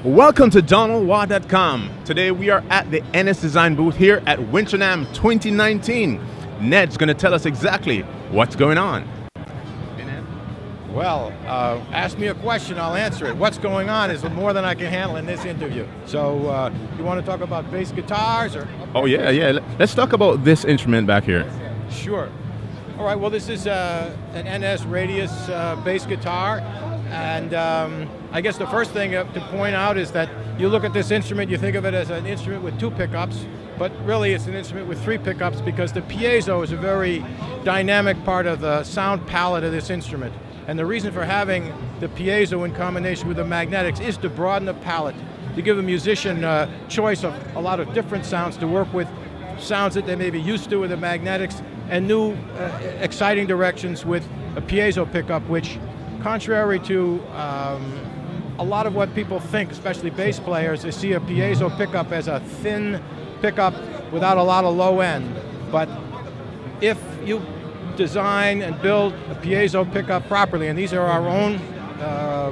Welcome to DonaldWaugh.com. Today we are at the NS Design booth here at Winter NAMM 2019. Ned's going to tell us exactly what's going on. Well, ask me a question, I'll answer it. What's going on is more than I can handle in this interview. So you want to talk about bass guitars? Or? Oh yeah. Let's talk about this instrument back here. Sure. All right, well this is an NS Radius bass guitar. And I guess the first thing to point out is that you look at this instrument, you think of it as an instrument with 2 pickups, but really it's an instrument with 3 pickups because the piezo is a very dynamic part of the sound palette of this instrument. And the reason for having the piezo in combination with the magnetics is to broaden the palette, to give a musician a choice of a lot of different sounds to work with, sounds that they may be used to with the magnetics, and new exciting directions with a piezo pickup, which contrary to a lot of what people think, especially bass players, they see a piezo pickup as a thin pickup without a lot of low end. But if you design and build a piezo pickup properly, and these are our own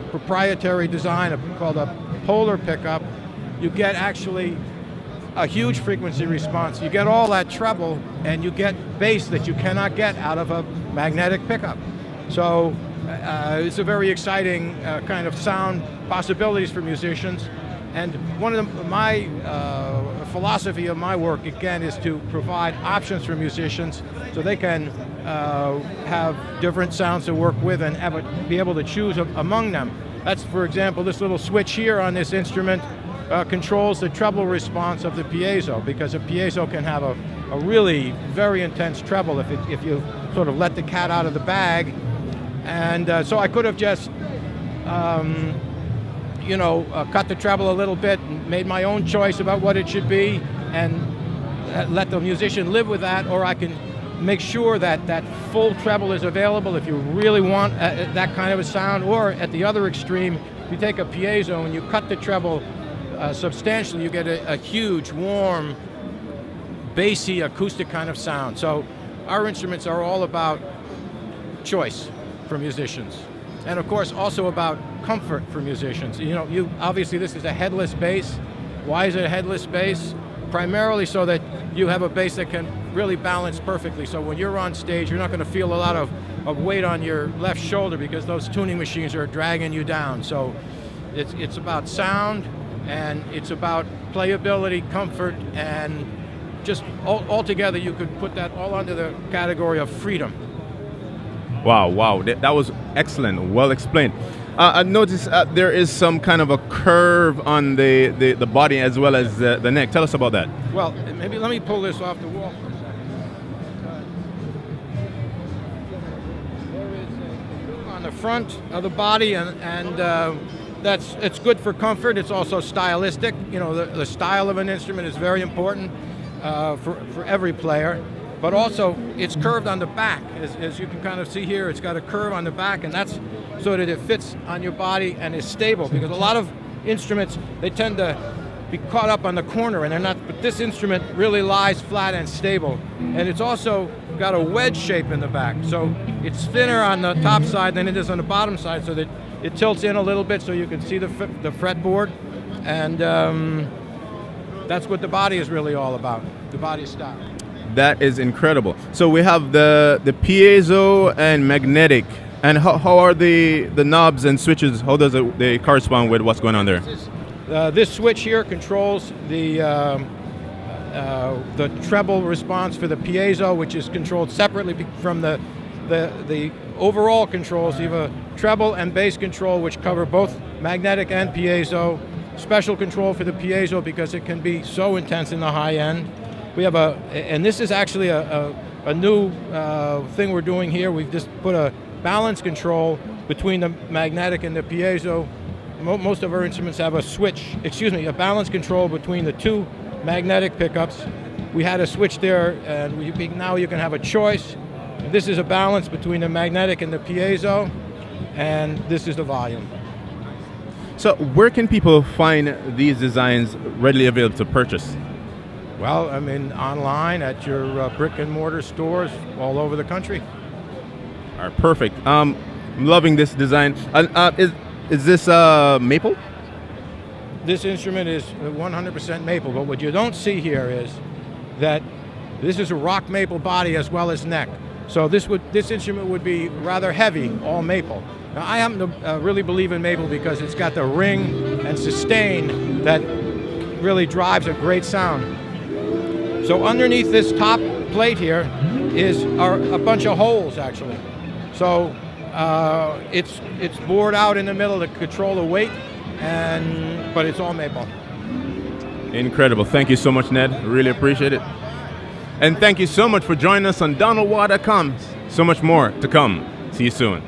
proprietary design called a polar pickup, you get actually a huge frequency response. You get all that treble and you get bass that you cannot get out of a magnetic pickup. So it's a very exciting kind of sound possibilities for musicians. And one of my philosophy of my work, again, is to provide options for musicians so they can have different sounds to work with and be able to choose among them. That's, for example, this little switch here on this instrument controls the treble response of the piezo, because a piezo can have a really very intense treble if you sort of let the cat out of the bag. And so I could have just, cut the treble a little bit and made my own choice about what it should be and let the musician live with that, or I can make sure that that full treble is available if you really want that kind of a sound. Or at the other extreme, if you take a piezo and you cut the treble substantially, you get a huge, warm, bassy, acoustic kind of sound. So our instruments are all about choice for musicians, and of course also about comfort for musicians. You obviously, this is a headless bass. Why is it a headless bass? Primarily so that you have a bass that can really balance perfectly. So when you're on stage, you're not going to feel a lot of weight on your left shoulder because those tuning machines are dragging you down. So it's about sound, and it's about playability, comfort, and just altogether you could put that all under the category of freedom. Wow, that was excellent, well explained. I noticed there is some kind of a curve on the body as well as the neck. Tell us about that. Well, maybe let me pull this off the wall for a second. There is a groove on the front of the body, and it's good for comfort. It's also stylistic. The style of an instrument is very important for every player. But also, it's curved on the back. As you can kind of see here, it's got a curve on the back, and that's so that it fits on your body and is stable. Because a lot of instruments, they tend to be caught up on the corner, and they're not. But this instrument really lies flat and stable. And it's also got a wedge shape in the back. So it's thinner on the top side than it is on the bottom side, so that it tilts in a little bit so you can see the fretboard. And that's what the body is really all about, the body style. That is incredible. So we have the piezo and magnetic. And how are the knobs and switches? How does they correspond with what's going on there? This switch here controls the treble response for the piezo, which is controlled separately from the overall controls. You have a treble and bass control, which cover both magnetic and piezo. Special control for the piezo because it can be so intense in the high end. We have and this is actually a new thing we're doing here. We've just put a balance control between the magnetic and the piezo. Most of our instruments have a balance control between the two magnetic pickups. We had a switch there, and now you can have a choice. This is a balance between the magnetic and the piezo, and this is the volume. So where can people find these designs readily available to purchase? Well, I mean, online at your brick and mortar stores all over the country. All right, perfect. I'm loving this design. Is this maple? This instrument is 100% maple, but what you don't see here is that this is a rock maple body as well as neck. So this instrument would be rather heavy, all maple. Now, I happen to really believe in maple because it's got the ring and sustain that really drives a great sound. So underneath this top plate here are a bunch of holes, actually. So it's bored out in the middle to control the weight, but it's all maple. Incredible. Thank you so much, Ned. Really appreciate it. And thank you so much for joining us on DonaldWaugh.com. So much more to come. See you soon.